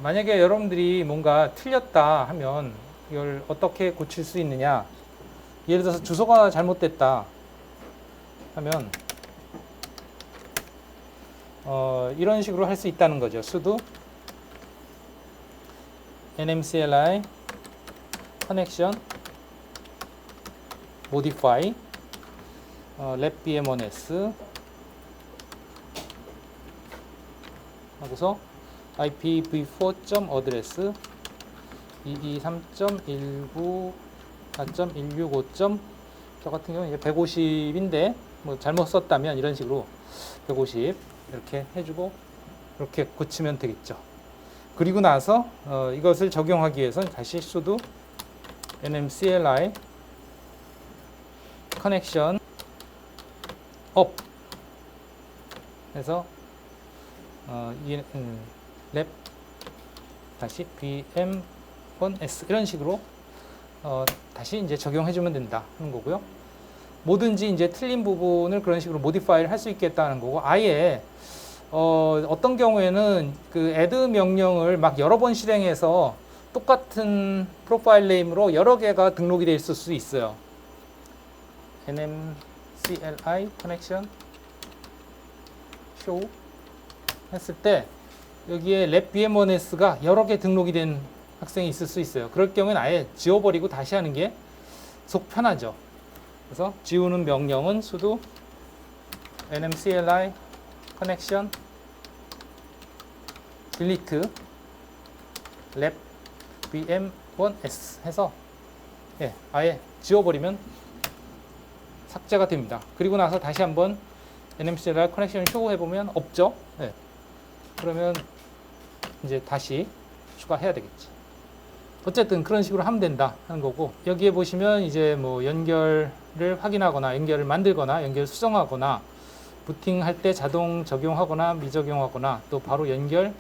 만약에 여러분들이 뭔가 틀렸다 하면 이걸 어떻게 고칠 수 있느냐. 예를 들어서 주소가 잘못됐다 하면 이런 식으로 할 수 있다는 거죠. sudo nmcli connection modify letbm1s 하고서 ipv4.address 223.194.165. 저 같은 경우는 이제 150인데 뭐 잘못 썼다면 이런 식으로 150 이렇게 해주고 이렇게 고치면 되겠죠. 그리고 나서 이것을 적용하기 위해서는 다시 sudo nmcli connection up 해서 랩 다시 bm1s 이런 식으로 다시 이제 적용해주면 된다 하는 거고요. 뭐든지 이제 틀린 부분을 그런 식으로 모디파이를 할 수 있겠다는 거고, 아예 어떤 경우에는 그 add 명령을 막 여러 번 실행해서 똑같은 프로파일 네임으로 여러 개가 등록이 돼 있을 수 있어요. nmcli connection show 했을 때 여기에 letbm1s가 여러 개 등록이 된 학생이 있을 수 있어요. 그럴 경우에는 아예 지워버리고 다시 하는 게 속 편하죠. 그래서 지우는 명령은 sudo nmcli connection delete letbm1s 해서 아예 지워버리면 삭제가 됩니다. 그리고 나서 다시 한번 nmcli connection show 해보면 없죠. 그러면 이제 다시 추가해야 되겠지. 어쨌든 그런 식으로 하면 된다 하는 거고, 여기에 보시면 이제 뭐 연결을 확인하거나 연결을 만들거나 연결 수정하거나 부팅할 때 자동 적용하거나 미적용하거나 또 바로 연결을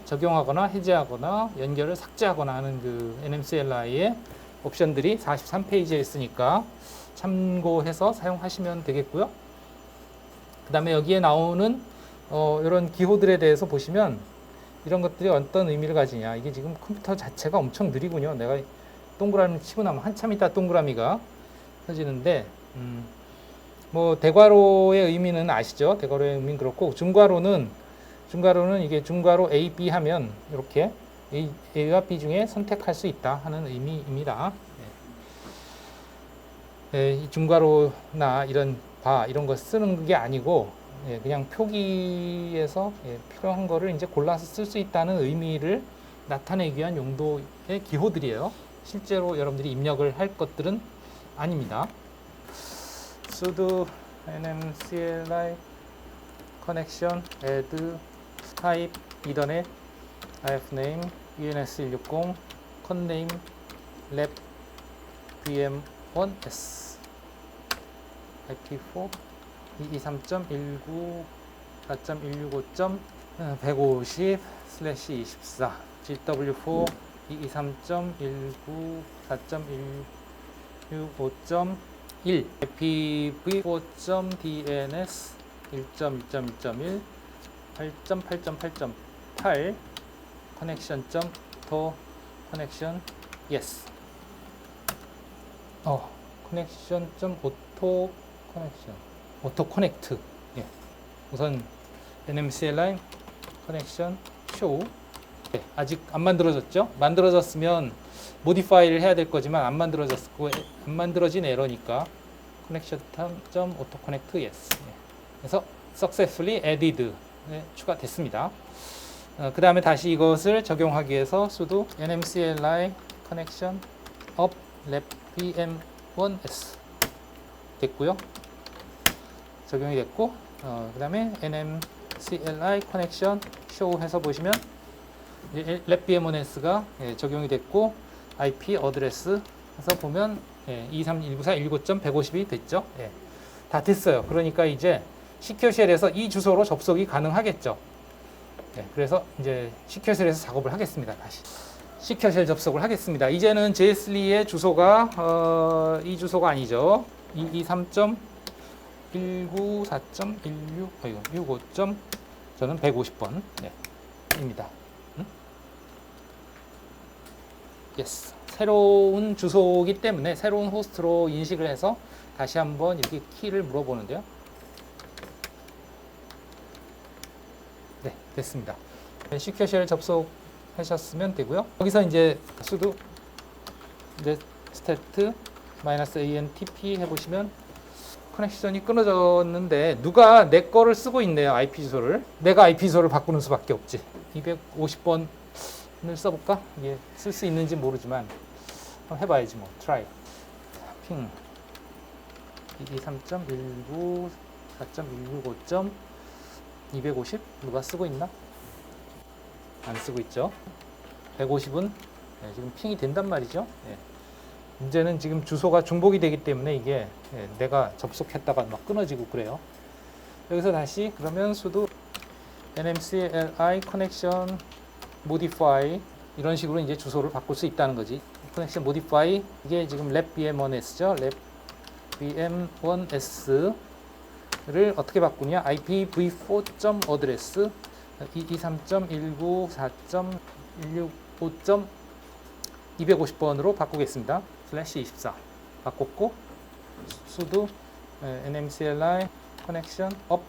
적용하거나 해제하거나 연결을 삭제하거나 하는 그 nmcli의 옵션들이 43페이지에 있으니까 참고해서 사용하시면 되겠고요. 그 다음에 여기에 나오는 이런 기호들에 대해서 보시면 이런 것들이 어떤 의미를 가지냐. 이게 지금 컴퓨터 자체가 엄청 느리군요. 내가 동그라미 치고 나면 한참 있다 동그라미가 펴지는데, 뭐 대괄호의 의미는 아시죠? 대괄호의 의미는 그렇고, 중괄호는 이게 중괄호 A, B 하면 이렇게 A와 B 중에 선택할 수 있다 하는 의미입니다. 이 중괄호나 이런 이런 거 쓰는 게 아니고, 그냥 표기에서 필요한 거를 이제 골라서 쓸 수 있다는 의미를 나타내기 위한 용도의 기호들이에요. 실제로 여러분들이 입력을 할 것들은 아닙니다. sudo nmcli connection add type ethernet ifname ens160 conname lab bm1s ip4 223.194.165.150/24 gw4 223.194.165.1 ipv4.dns 1.2.1.1 8.8.8.8 connection.to connection yes connection.auto connection 오토 커넥트. 우선 nmcli connection show. 아직 안 만들어졌죠? 만들어졌으면 모디파이를 해야 될 거지만 안 만들어진 에러니까 connection.auto connect yes. 그래서 successfully added 추가됐습니다. 그 다음에 다시 이것을 적용하기 위해서 sudo nmcli connection up lab bm1s 됐고요. 적용이 됐고, 그 다음에 nmcli connection show 해서 보시면 letbm1s가 적용이 됐고, IP 어드레스 해서 보면 23194.119.150이 됐죠. 다 됐어요. 그러니까 이제 시큐어쉘에서 이 주소로 접속이 가능하겠죠. 그래서 이제 시큐어쉘에서 작업을 하겠습니다. 다시 시큐어쉘 접속을 하겠습니다. 이제는 JS2의 주소가 이 주소가 아니죠. 223.194.16 65. 저는 150번 입니다. yes. 새로운 주소이기 때문에 새로운 호스트로 인식을 해서 다시 한번 이렇게 키를 물어보는데요. 네, 됐습니다. 시큐어 쉘 접속하셨으면 되고요. 여기서 이제 sudo stat -antp 해보시면 커넥션이 끊어졌는데 누가 내 거를 쓰고 있네요. IP 주소를. 내가 IP 주소를 바꾸는 수밖에 없지. 250번을 써볼까? 이게 쓸 수 있는지 모르지만 한번 해봐야지 뭐. try. 핑 223.194.165.250 누가 쓰고 있나? 안 쓰고 있죠. 150은 지금 핑이 된단 말이죠. 문제는 지금 주소가 중복이 되기 때문에 이게 내가 접속했다가 막 끊어지고 그래요. 여기서 다시 그러면 sudo nmcli connection modify 이런 식으로 이제 주소를 바꿀 수 있다는 거지. connection modify 이게 지금 labvm1s죠. labvm1s를 어떻게 바꾸냐? ipv4.address 223.195.165.250번으로 바꾸겠습니다. /24 바꿨고 sudo nmcli connection up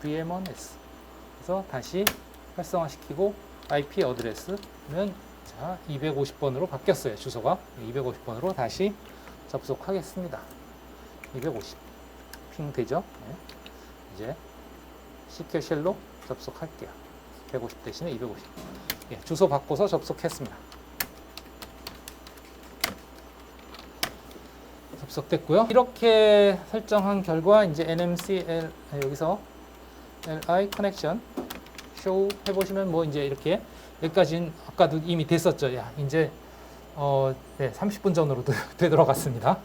labvm1s 그래서 다시 활성화시키고 IP 어드레스는 자 250번으로 바뀌었어요. 주소가 250번으로 다시 접속하겠습니다. 250 핑 되죠? 네. 이제 시큐어 쉘로 접속할게요. 150 대신에 250 주소 바꿔서 접속했습니다. 접속됐고요. 이렇게 설정한 결과 이제 nmcl 여기서 li connection show 해보시면 뭐 이제 이렇게 여기까지는 아까도 이미 됐었죠. 야 이제 30분 전으로 되돌아갔습니다.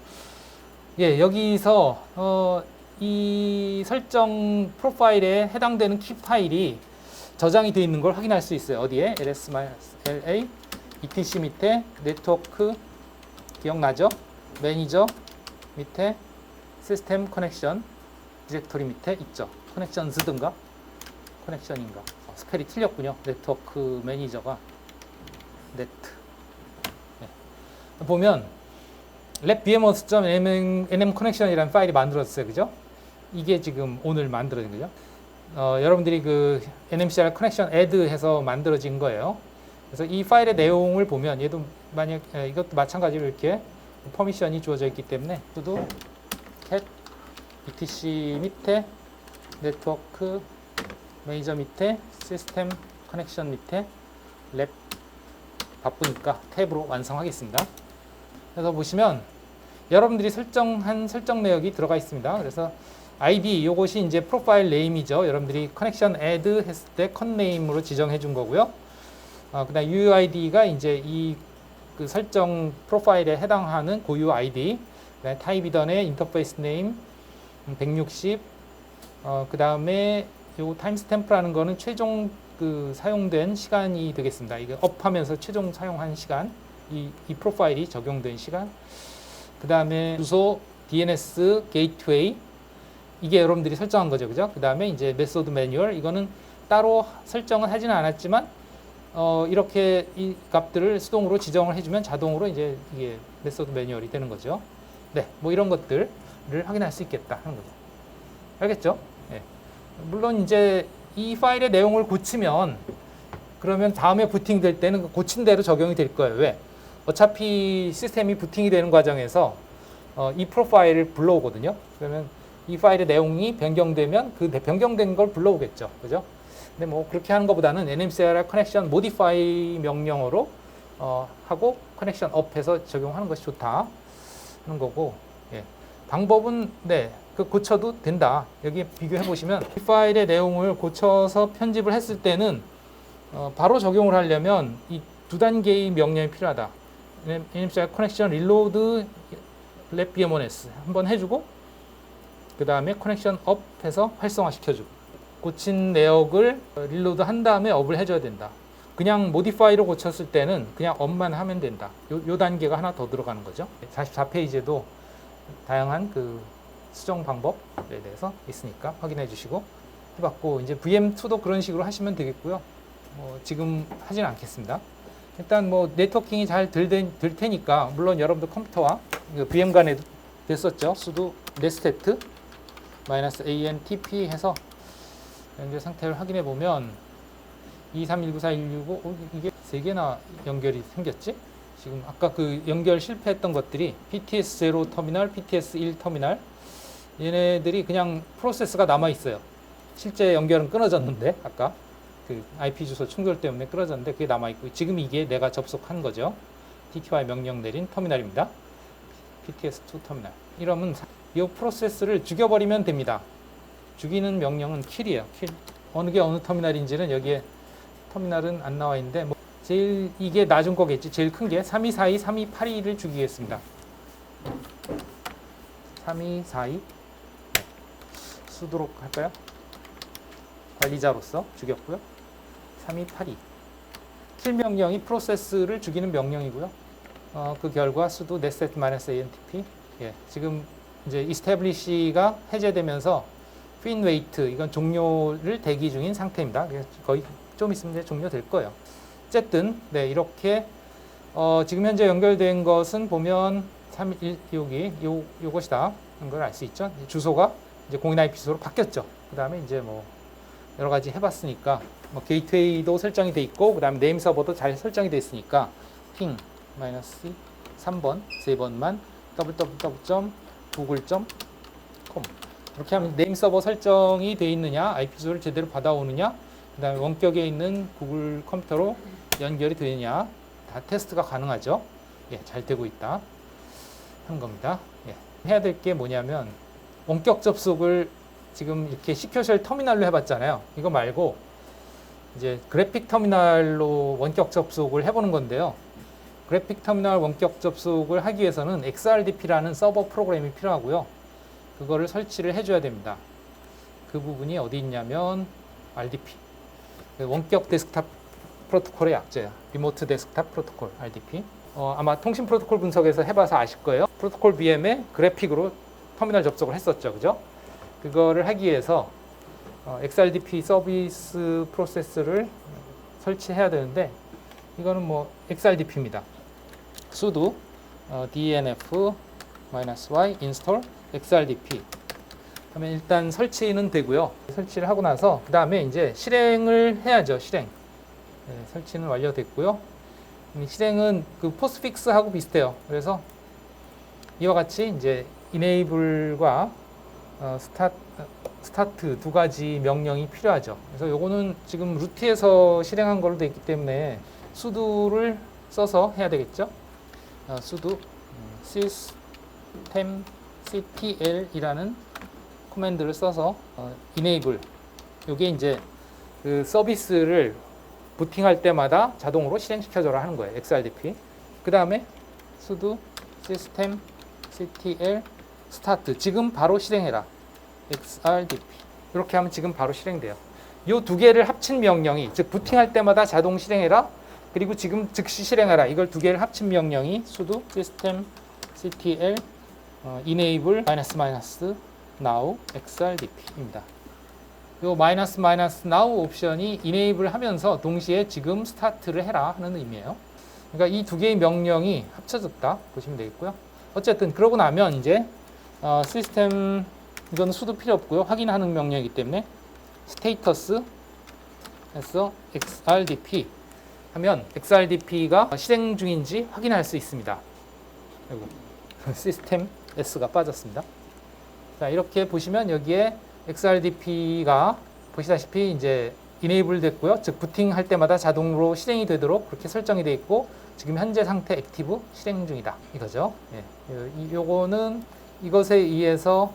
여기서 이 설정 프로파일에 해당되는 키 파일이 저장이 되어 있는 걸 확인할 수 있어요. 어디에? ls-la etc 밑에 네트워크 기억나죠? 매니저 밑에 시스템 커넥션 디렉토리 밑에 있죠. 커넥션즈든가 커넥션인가 스펠이 틀렸군요. 네트워크 매니저가 네트 보면 labvm1.nm connection이라는 파일이 만들어졌어요. 그죠? 이게 지금 오늘 만들어진 거죠. 여러분들이 그 nmcl connection add 해서 만들어진 거예요. 그래서 이 파일의 내용을 보면 얘도 만약 이것도 마찬가지로 이렇게 퍼미션이 주어져 있기 때문에 sudo cat etc 밑에 네트워크 매니저 밑에 시스템 커넥션 밑에 랩 바쁘니까 탭으로 완성하겠습니다. 그래서 보시면 여러분들이 설정한 설정 내역이 들어가 있습니다. 그래서 ID 이것이 이제 프로파일 네임이죠. 여러분들이 커넥션 add 했을 때 컨네임으로 지정해 준 거고요. 그다음 UID가 이제 이 그 설정 프로파일에 해당하는 고유 ID, 그다음에 타입이던의 인터페이스 네임 160, 그다음에 요 타임스탬프라는 거는 최종 그 사용된 시간이 되겠습니다. 이게 업하면서 최종 사용한 시간, 이 프로파일이 적용된 시간. 그다음에 주소, DNS 게이트웨이 이게 여러분들이 설정한 거죠, 그죠? 그다음에 이제 메소드 매뉴얼 이거는 따로 설정을 하지는 않았지만 이렇게 이 값들을 수동으로 지정을 해주면 자동으로 이제 이게 메소드 매뉴얼이 되는 거죠. 네, 뭐 이런 것들을 확인할 수 있겠다 하는 거죠. 알겠죠? 네. 물론 이제 이 파일의 내용을 고치면 그러면 다음에 부팅 될 때는 그 고친 대로 적용이 될 거예요. 왜? 어차피 시스템이 부팅이 되는 과정에서 이 프로파일을 불러오거든요. 그러면 이 파일의 내용이 변경되면 그 변경된 걸 불러오겠죠. 그죠? 근데 뭐 그렇게 하는 것보다는 nmcl connection modify 명령어로 하고 connection up해서 적용하는 것이 좋다 하는 거고, 방법은 그 고쳐도 된다. 여기 비교해 보시면 이 파일의 내용을 고쳐서 편집을 했을 때는 바로 적용을 하려면 이 두 단계의 명령이 필요하다. nmcl connection reload labvm1s 한번 해주고 그 다음에 connection up 해서 활성화 시켜주고 고친 내역을 릴로드 한 다음에 업을 해줘야 된다. 그냥 modify로 고쳤을 때는 그냥 업만 하면 된다. 요 단계가 하나 더 들어가는 거죠. 44페이지에도 다양한 그 수정 방법에 대해서 있으니까 확인해 주시고 해봤고 이제 VM2도 그런 식으로 하시면 되겠고요. 지금 하지는 않겠습니다. 일단 뭐 네트워킹이 잘 될 테니까, 물론 여러분들 컴퓨터와 VM 간에도 됐었죠. sudo nested -antp 해서 연결 상태를 확인해 보면 2319415 이게 3개나 연결이 생겼지? 지금 아까 그 연결 실패했던 것들이 PTS0 터미널, PTS1 터미널, 얘네들이 그냥 프로세스가 남아 있어요. 실제 연결은 끊어졌는데, 아까 그 IP 주소 충돌 때문에 끊어졌는데 그게 남아 있고, 지금 이게 내가 접속한 거죠. TTY 명령 내린 터미널입니다. PTS2 터미널. 이러면 이 프로세스를 죽여버리면 됩니다. 죽이는 명령은 kill이에요. kill. 어느 게 어느 터미널인지는 여기에 터미널은 안 나와 있는데, 뭐 제일 이게 낮은 거겠지. 제일 큰 게 3242, 3282를 죽이겠습니다. 3242 수도록 할까요? 관리자로서 죽였고요. 3282 킬 명령이 프로세스를 죽이는 명령이고요. 그 결과 sudo nested -antp. 예, 지금 이제 establish가 해제되면서 fin wait, 이건 종료를 대기 중인 상태입니다. 거의 좀 있으면 이제 종료될 거예요. 어쨌든 네, 이렇게 지금 현재 연결된 것은 보면 31 여기 요것이다 하는 걸 알 수 있죠. 주소가 이제 공인 IP 주소로 바뀌었죠. 그다음에 이제 뭐 여러 가지 해봤으니까 뭐 게이트웨이도 설정이 돼 있고, 그다음에 네임 서버도 잘 설정이 돼 있으니까 ping -3번 3번만 www.google.com 이렇게 하면 네임 서버 설정이 돼 있느냐, IP 주소를 제대로 받아오느냐, 그다음에 원격에 있는 구글 컴퓨터로 연결이 되느냐 다 테스트가 가능하죠. 예, 잘 되고 있다 하는 겁니다. 예. 해야 될 게 뭐냐면, 원격 접속을 지금 이렇게 시큐셜 터미널로 해봤잖아요. 이거 말고 이제 그래픽 터미널로 원격 접속을 해보는 건데요. 그래픽 터미널 원격 접속을 하기 위해서는 XRDP라는 서버 프로그램이 필요하고요. 그거를 설치를 해줘야 됩니다. 그 부분이 어디 있냐면 RDP, 원격 데스크탑 프로토콜의 약자예요. 리모트 데스크탑 프로토콜 RDP. 아마 통신 프로토콜 분석에서 해봐서 아실 거예요. 프로토콜 VM에 그래픽으로 터미널 접속을 했었죠, 그죠? 그거를 하기 위해서 XRDP 서비스 프로세스를 설치해야 되는데, 이거는 뭐 XRDP입니다. sudo dnf-y install XRDP 하면 일단 설치는 되고요. 설치를 하고 나서 그 다음에 이제 실행을 해야죠. 실행. 네, 설치는 완료됐고요. 실행은 그 포스픽스하고 비슷해요. 그래서 이와 같이 이제 enable과 스타트 두 가지 명령이 필요하죠. 그래서 요거는 지금 루트에서 실행한 걸로 되어 있기 때문에 sudo를 써서 해야 되겠죠. sudo systemctl이라는 코맨드를 써서 enable, 요게 이제 그 서비스를 부팅할 때마다 자동으로 실행시켜줘라 하는 거예요. XRDP. 그 다음에 sudo systemctl start, 지금 바로 실행해라. XRDP. 이렇게 하면 지금 바로 실행돼요. 이 두 개를 합친 명령이, 즉 부팅할 때마다 자동 실행해라, 그리고 지금 즉시 실행하라, 이걸 두 개를 합친 명령이 sudo systemctl enable -now XRDP입니다. 이 -now 옵션이 enable 하면서 동시에 지금 스타트를 해라 하는 의미예요. 그러니까 이 두 개의 명령이 합쳐졌다 보시면 되겠고요. 어쨌든 그러고 나면 이제 시스템, 이거는 sudo 필요 없고요. 확인하는 명령이기 때문에 스테이터스에서 XRDP 하면 XRDP가 실행 중인지 확인할 수 있습니다. 아이고, 시스템 S가 빠졌습니다. 자, 이렇게 보시면 여기에 XRDP가 보시다시피 이제 enable 됐고요. 즉 부팅할 때마다 자동으로 실행이 되도록 그렇게 설정이 되어 있고, 지금 현재 상태 액티브 실행 중이다 이거죠. 예. 요거는 이것에 의해서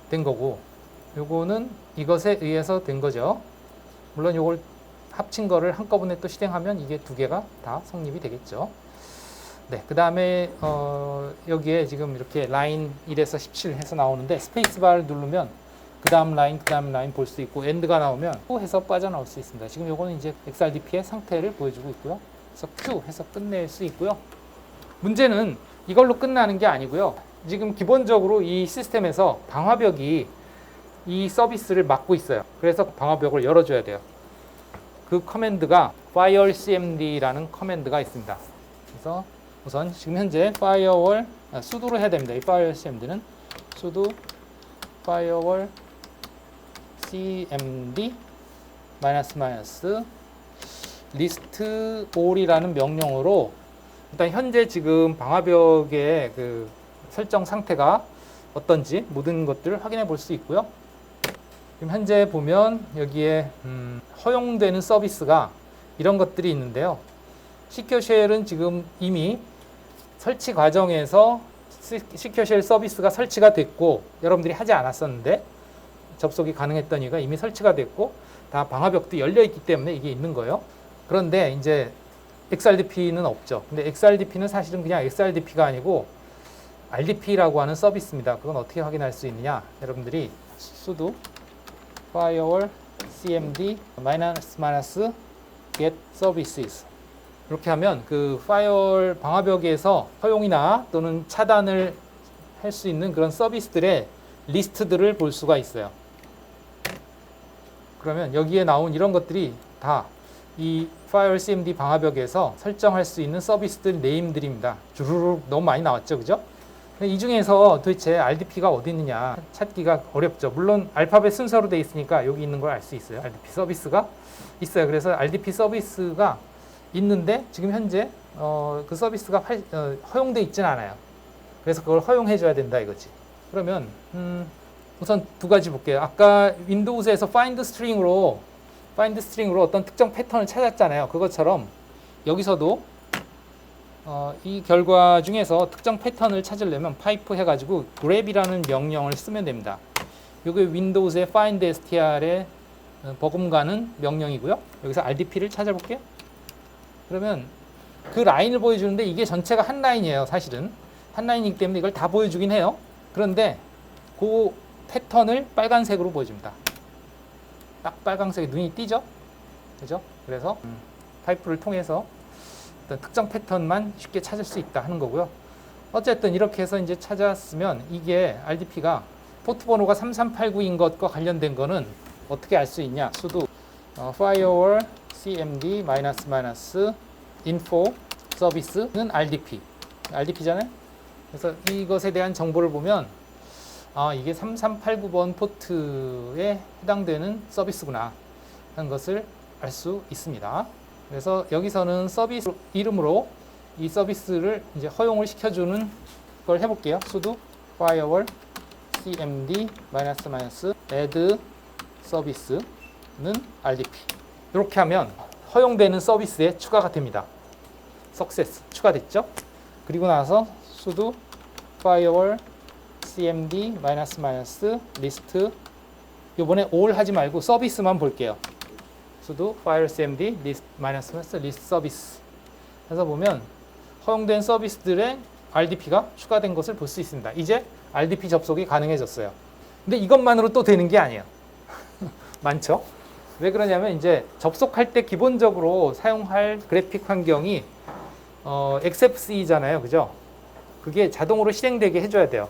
된 거고, 요거는 이것에 의해서 된 거죠. 물론 요걸 합친 거를 한꺼번에 또 실행하면 이게 두 개가 다 성립이 되겠죠. 네, 그 다음에 여기에 지금 이렇게 라인 1에서 17 해서 나오는데, 스페이스바를 누르면 그 다음 라인 볼 수 있고, 엔드가 나오면 Q 해서 빠져나올 수 있습니다. 지금 요거는 이제 XRDP의 상태를 보여주고 있고요. 그래서 Q 해서 끝낼 수 있고요. 문제는 이걸로 끝나는 게 아니고요. 지금 기본적으로 이 시스템에서 방화벽이 이 서비스를 막고 있어요. 그래서 방화벽을 열어줘야 돼요. 그 커맨드가 firewallcmd라는 커맨드가 있습니다. 그래서 우선 지금 현재 firewall sudo로 해야 됩니다. 이 firewallcmd는 sudo firewall cmd list all이라는 명령으로 일단 현재 지금 방화벽의 그 설정 상태가 어떤지 모든 것들을 확인해 볼 수 있고요. 지금 현재 보면 여기에 허용되는 서비스가 이런 것들이 있는데요. 시큐어쉘은 지금 이미 설치 과정에서 시큐어쉘 서비스가 설치가 됐고 여러분들이 하지 않았었는데 접속이 가능했던 이유가 이미 설치가 됐고 다 방화벽도 열려 있기 때문에 이게 있는 거예요. 그런데 이제 XRDP는 없죠. 근데 XRDP는 사실은 그냥 XRDP가 아니고 RDP라고 하는 서비스입니다. 그건 어떻게 확인할 수 있느냐? 여러분들이 sudo firewall cmd -get services 이렇게 하면 그 파이어월 방화벽에서 허용이나 또는 차단을 할 수 있는 그런 서비스들의 리스트들을 볼 수가 있어요. 그러면 여기에 나온 이런 것들이 다 이 firewall cmd 방화벽에서 설정할 수 있는 서비스들 네임들입니다. 주르륵 너무 많이 나왔죠, 그죠? 이 중에서 도대체 RDP가 어디 있느냐 찾기가 어렵죠. 물론 알파벳 순서로 돼 있으니까 여기 있는 걸 알 수 있어요. RDP 서비스가 있어요. 그래서 RDP 서비스가 있는데 지금 현재 그 서비스가 허용돼 있지는 않아요. 그래서 그걸 허용해 줘야 된다 이거지. 그러면 우선 두 가지 볼게요. 아까 윈도우즈에서 find string으로 어떤 특정 패턴을 찾았잖아요. 그것처럼 여기서도 이 결과 중에서 특정 패턴을 찾으려면 파이프 해가지고 grab이라는 명령을 쓰면 됩니다. 이게 윈도우즈의 find str에 버금가는 명령이고요. 여기서 RDP를 찾아볼게요. 그러면 그 라인을 보여주는데 이게 전체가 한 라인이에요. 사실은 한 라인이기 때문에 이걸 다 보여주긴 해요. 그런데 그 패턴을 빨간색으로 보여줍니다. 딱 빨간색에 눈이 띄죠? 그죠? 그래서 파이프를 통해서 어떤 특정 패턴만 쉽게 찾을 수 있다 하는 거고요. 어쨌든 이렇게 해서 이제 찾았으면 이게 RDP가 포트 번호가 3389인 것과 관련된 거는 어떻게 알 수 있냐? sudo firewall cmd -info 서비스는 RDP잖아요. 그래서 이것에 대한 정보를 보면 이게 3389번 포트에 해당되는 서비스구나 하는 것을 알 수 있습니다. 그래서 여기서는 서비스 이름으로 이 서비스를 이제 허용을 시켜주는 걸 해볼게요. sudo firewall cmd -add 서비스는 RDP. 이렇게 하면 허용되는 서비스에 추가가 됩니다. success 추가됐죠? 그리고 나서 sudo firewall cmd -list 이번에 all 하지 말고 서비스만 볼게요. sudo firewall cmd list -list 서비스 해서 보면 허용된 서비스들의 RDP가 추가된 것을 볼 수 있습니다. 이제 RDP 접속이 가능해졌어요. 근데 이것만으로 또 되는 게 아니에요. 많죠? 왜 그러냐면 이제 접속할 때 기본적으로 사용할 그래픽 환경이 XFCE잖아요. 그죠? 그게 자동으로 실행되게 해줘야 돼요.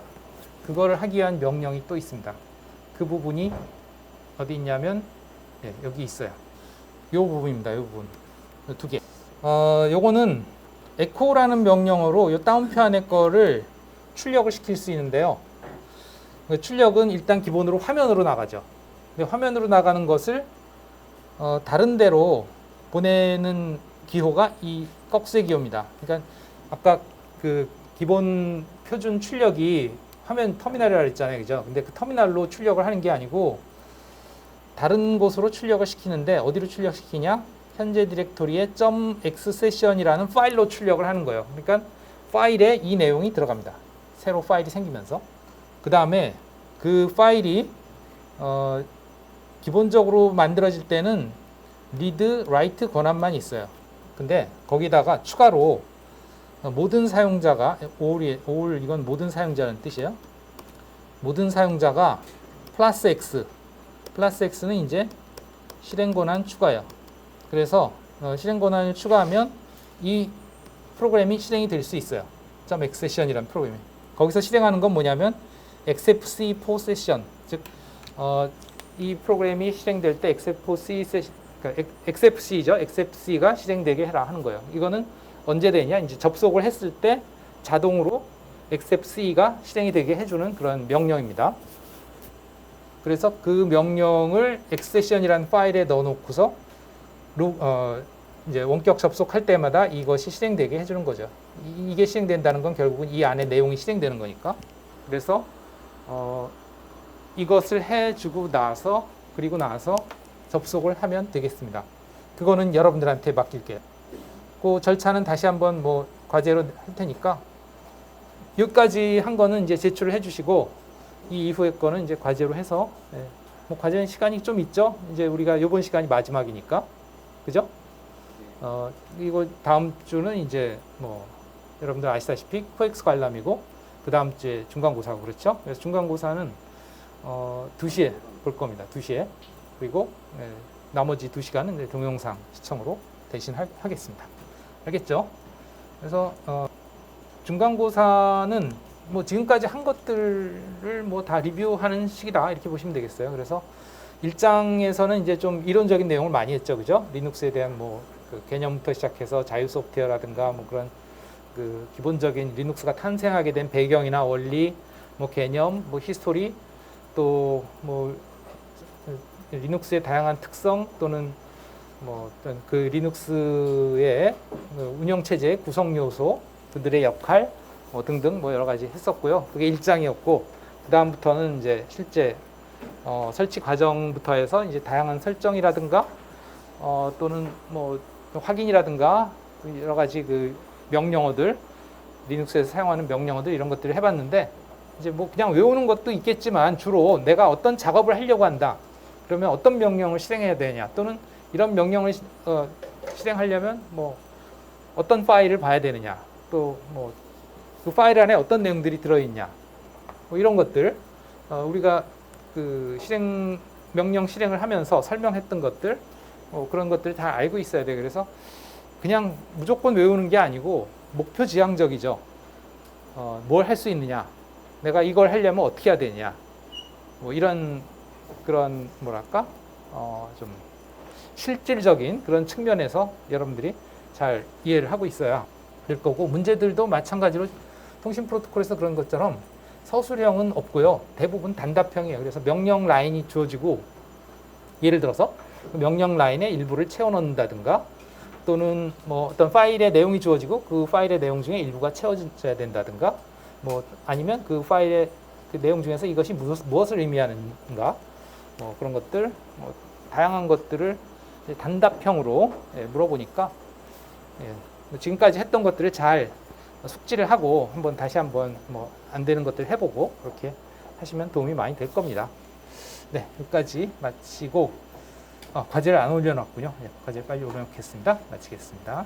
그거를 하기 위한 명령이 또 있습니다. 그 부분이 어디 있냐면 여기 있어요. 이 부분입니다. 이 부분. 두 개. 요거는 echo라는 명령어로 이 다운표 안에 거를 출력을 시킬 수 있는데요. 출력은 일단 기본으로 화면으로 나가죠. 근데 화면으로 나가는 것을 다른 데로 보내는 기호가 이 꺽쇠 기호입니다. 그러니까 아까 그 기본 표준 출력이 화면 터미널이라고 했잖아요. 그죠? 근데 그 터미널로 출력을 하는 게 아니고 다른 곳으로 출력을 시키는데 어디로 출력시키냐? 현재 디렉토리의 .x세션이라는 파일로 출력을 하는 거예요. 그러니까 파일에 이 내용이 들어갑니다. 새로 파일이 생기면서 그 다음에 그 파일이 기본적으로 만들어질 때는 read, write 권한만 있어요. 근데 거기다가 추가로 모든 사용자가 all 이건 모든 사용자라는 뜻이에요. 모든 사용자가 플러스 x는 이제 실행 권한 추가예요. 그래서 실행 권한을 추가하면 이 프로그램이 실행이 될 수 있어요. .x세션이라는 프로그램이. 거기서 실행하는 건 뭐냐면 XFCE4 세션, 즉 이 프로그램이 실행될 때 XFCE 그러니까 XFC죠. XFC가 실행되게 해라 하는 거예요. 이거는 언제 되냐? 이제 접속을 했을 때 자동으로 XFC가 실행이 되게 해주는 그런 명령입니다. 그래서 그 명령을 엑세션이라는 파일에 넣어놓고서 이제 원격 접속할 때마다 이것이 실행되게 해주는 거죠. 이게 실행된다는 건 결국은 이 안에 내용이 실행되는 거니까. 그래서 이것을 해주고 나서 그리고 나서 접속을 하면 되겠습니다. 그거는 여러분들한테 맡길게요. 그 절차는 다시 한번 뭐 과제로 할 테니까 여기까지 한 거는 이제 제출을 해주시고 이 이후의 거는 이제 과제로 해서 뭐 과제는 시간이 좀 있죠. 이제 우리가 이번 시간이 마지막이니까 그죠? 이거 다음 주는 이제 뭐 여러분들 아시다시피 코엑스 관람이고 그 다음 주에 중간고사고 그렇죠? 그래서 중간고사는 2시에 볼 겁니다. 2시에. 그리고 나머지 2시간은 이제 동영상 시청으로 대신 하겠습니다. 알겠죠? 그래서 중간고사는 뭐 지금까지 한 것들을 뭐 다 리뷰하는 시기다 이렇게 보시면 되겠어요. 그래서 1장에서는 이제 좀 이론적인 내용을 많이 했죠, 그죠? 리눅스에 대한 뭐 그 개념부터 시작해서 자유 소프트웨어라든가 뭐 그런 그 기본적인 리눅스가 탄생하게 된 배경이나 원리, 뭐 개념, 뭐 히스토리, 또 뭐 리눅스의 다양한 특성 또는 뭐 어떤 그 리눅스의 운영 체제의 구성 요소, 그들의 역할 뭐 등등 뭐 여러 가지 했었고요. 그게 1장이었고 그 다음부터는 이제 실제 설치 과정부터 해서 이제 다양한 설정이라든가 또는 뭐 확인이라든가 여러 가지 그 명령어들 리눅스에서 사용하는 명령어들 이런 것들을 해봤는데 이제 뭐 그냥 외우는 것도 있겠지만 주로 내가 어떤 작업을 하려고 한다. 그러면 어떤 명령을 실행해야 되냐 또는 이런 명령을 실행하려면 뭐 어떤 파일을 봐야 되느냐 또 뭐 그 파일 안에 어떤 내용들이 들어있냐 뭐 이런 것들 우리가 그 명령 실행을 하면서 설명했던 것들 그런 것들 다 알고 있어야 돼요. 그래서 그냥 무조건 외우는 게 아니고 목표 지향적이죠. 뭘 할 수 있느냐 내가 이걸 하려면 어떻게 해야 되냐 뭐 이런 그런 뭐랄까 좀 실질적인 그런 측면에서 여러분들이 잘 이해를 하고 있어야 될 거고 문제들도 마찬가지로 통신 프로토콜에서 그런 것처럼 서술형은 없고요. 대부분 단답형이에요. 그래서 명령 라인이 주어지고 예를 들어서 명령 라인의 일부를 채워 넣는다든가 또는 뭐 어떤 파일의 내용이 주어지고 그 파일의 내용 중에 일부가 채워져야 된다든가 뭐 아니면 그 파일의 그 내용 중에서 이것이 무엇을 의미하는가 뭐 그런 것들 뭐 다양한 것들을 단답형으로 물어보니까 지금까지 했던 것들을 잘 숙지를 하고 다시 한번 뭐 안 되는 것들 해보고 그렇게 하시면 도움이 많이 될 겁니다. 네, 여기까지 마치고 과제를 안 올려놨군요. 과제 빨리 올려놓겠습니다. 마치겠습니다.